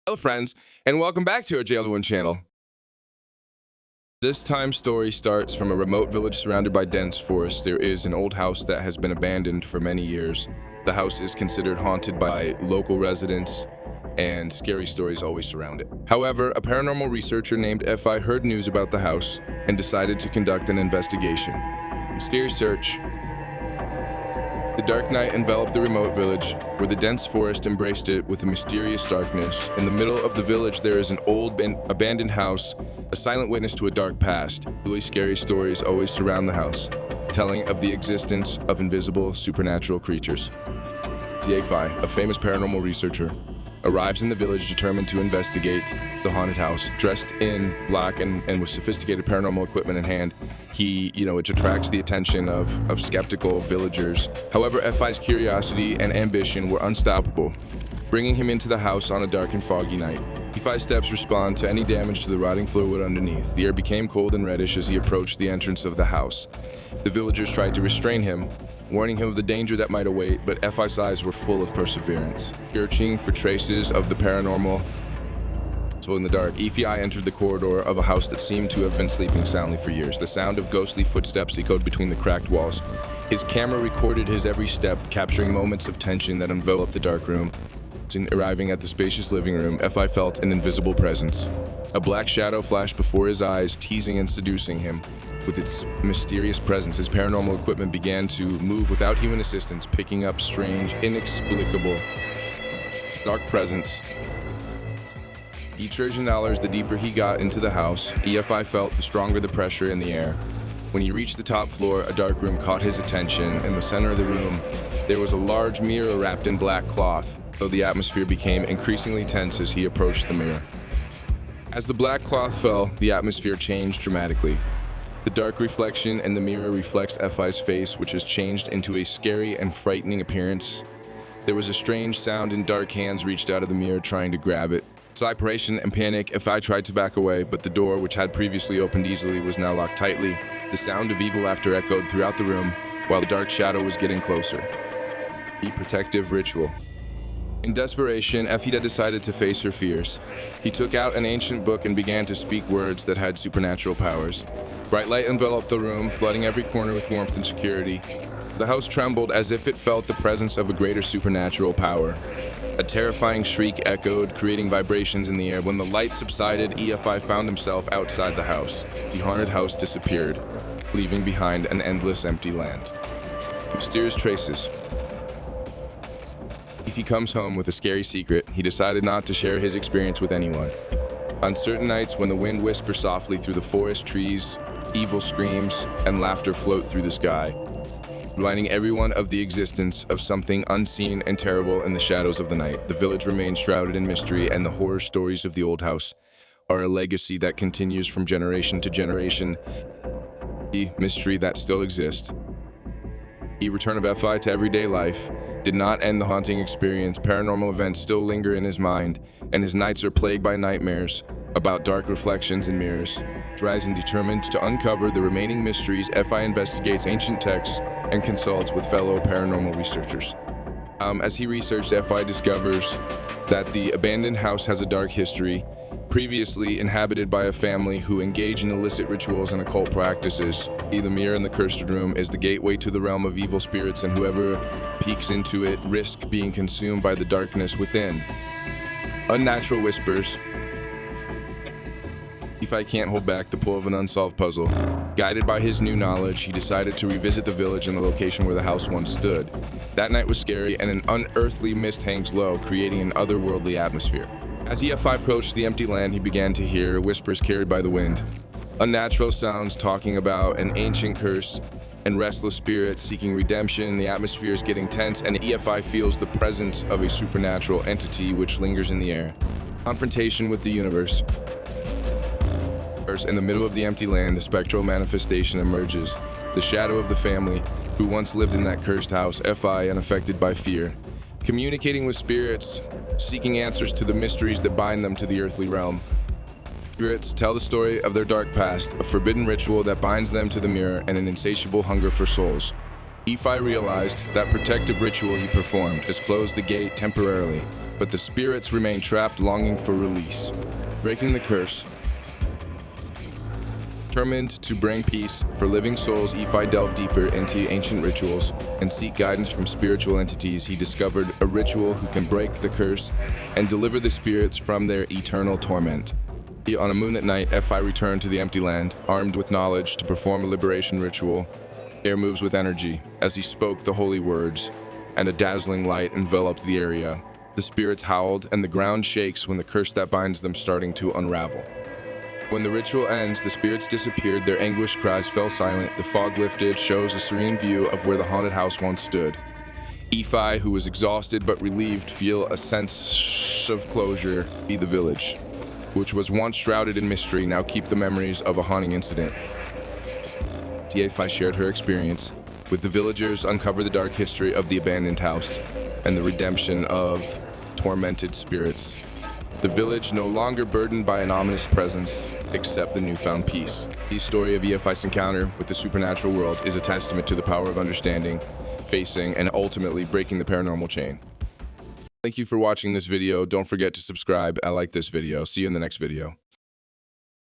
Hello, friends, and welcome back to our Jaoloan channel. This time story starts from a remote village surrounded by dense forest. There is an old house that has been abandoned for many years. The house is considered haunted by local residents, and scary stories always surround it. However, a paranormal researcher named Fi heard news about the house and decided to conduct an investigation. Mysterious search. The dark night enveloped the remote village, where the dense forest embraced it with a mysterious darkness. In the middle of the village, there is an old abandoned house, a silent witness to a dark past. Really scary stories always surround the house, telling of the existence of invisible supernatural creatures. Fi, a famous paranormal researcher, arrives in the village determined to investigate the haunted house. Dressed in black and with sophisticated paranormal equipment in hand, it attracts the attention of skeptical villagers. However, Fi's curiosity and ambition were unstoppable, bringing him into the house on a dark and foggy night. Fi's steps respond to any damage to the rotting fluid underneath. The air became cold and reddish as he approached the entrance of the house. The villagers tried to restrain him, warning him of the danger that might await, but Fi's eyes were full of perseverance. Searching for traces of the paranormal, so in the dark, Fi entered the corridor of a house that seemed to have been sleeping soundly for years. The sound of ghostly footsteps echoed between the cracked walls. His camera recorded his every step, capturing moments of tension that enveloped the dark room. Arriving at the spacious living room, Fi felt an invisible presence. A black shadow flashed before his eyes, teasing and seducing him. With its mysterious presence, his paranormal equipment began to move without human assistance, picking up strange, inexplicable, dark presence. Each urgent dollars, the deeper he got into the house, Fi felt the stronger the pressure in the air. When he reached the top floor, a dark room caught his attention. In the center of the room, there was a large mirror wrapped in black cloth, though the atmosphere became increasingly tense as he approached the mirror. As the black cloth fell, the atmosphere changed dramatically. The dark reflection in the mirror reflects Fi's face, which has changed into a scary and frightening appearance. There was a strange sound and dark hands reached out of the mirror trying to grab it. Separation and panic, Fi tried to back away, but the door, which had previously opened easily, was now locked tightly. The sound of evil laughter echoed throughout the room, while the dark shadow was getting closer. The protective ritual. In desperation, Fi decided to face her fears. He took out an ancient book and began to speak words that had supernatural powers. Bright light enveloped the room, flooding every corner with warmth and security. The house trembled as if it felt the presence of a greater supernatural power. A terrifying shriek echoed, creating vibrations in the air. When the light subsided, Fi found himself outside the house. The haunted house disappeared, leaving behind an endless empty land. Mysterious traces. If he comes home with a scary secret, he decided not to share his experience with anyone. On certain nights, when the wind whispers softly through the forest trees, evil screams and laughter float through the sky, reminding everyone of the existence of something unseen and terrible in the shadows of the night. The village remains shrouded in mystery, and the horror stories of the old house are a legacy that continues from generation to generation. The mystery that still exists. The return of Fi to everyday life did not end the haunting experience. Paranormal events still linger in his mind, and his nights are plagued by nightmares about dark reflections in mirrors. Rising determined to uncover the remaining mysteries, Fi investigates ancient texts and consults with fellow paranormal researchers. As he researched, Fi discovers that the abandoned house has a dark history, previously inhabited by a family who engage in illicit rituals and occult practices. The mirror in the cursed room is the gateway to the realm of evil spirits, and whoever peeks into it risks being consumed by the darkness within. Unnatural whispers. Fi can't hold back the pull of an unsolved puzzle. Guided by his new knowledge, he decided to revisit the village and the location where the house once stood. That night was scary, and an unearthly mist hangs low, creating an otherworldly atmosphere. As Fi approached the empty land, he began to hear whispers carried by the wind. Unnatural sounds talking about an ancient curse and restless spirits seeking redemption. The atmosphere is getting tense, and Fi feels the presence of a supernatural entity which lingers in the air. Confrontation with the universe. In the middle of the empty land, the spectral manifestation emerges. The shadow of the family who once lived in that cursed house, Fi, unaffected by fear. Communicating with spirits, seeking answers to the mysteries that bind them to the earthly realm. Spirits tell the story of their dark past, a forbidden ritual that binds them to the mirror, and an insatiable hunger for souls. Fi realized that protective ritual he performed has closed the gate temporarily, but the spirits remain trapped, longing for release. Breaking the curse. Determined to bring peace for living souls, Ephi delved deeper into ancient rituals and seek guidance from spiritual entities. He discovered a ritual who can break the curse and deliver the spirits from their eternal torment. On a moonlit night, Ephi returned to the empty land, armed with knowledge to perform a liberation ritual. Air moves with energy as he spoke the holy words, and a dazzling light enveloped the area. The spirits howled, and the ground shakes when the curse that binds them starting to unravel. When the ritual ends, the spirits disappeared, their anguished cries fell silent, the fog lifted, shows a serene view of where the haunted house once stood. Ephi, who was exhausted but relieved, feel a sense of closure. Be the village, which was once shrouded in mystery, now keep the memories of a haunting incident. Ephi shared her experience with the villagers, uncover the dark history of the abandoned house and the redemption of tormented spirits. The village no longer burdened by an ominous presence, except the newfound peace. The story of Ephi's encounter with the supernatural world is a testament to the power of understanding, facing, and ultimately breaking the paranormal chain. Thank you for watching this video. Don't forget to subscribe. I like this video. See you in the next video.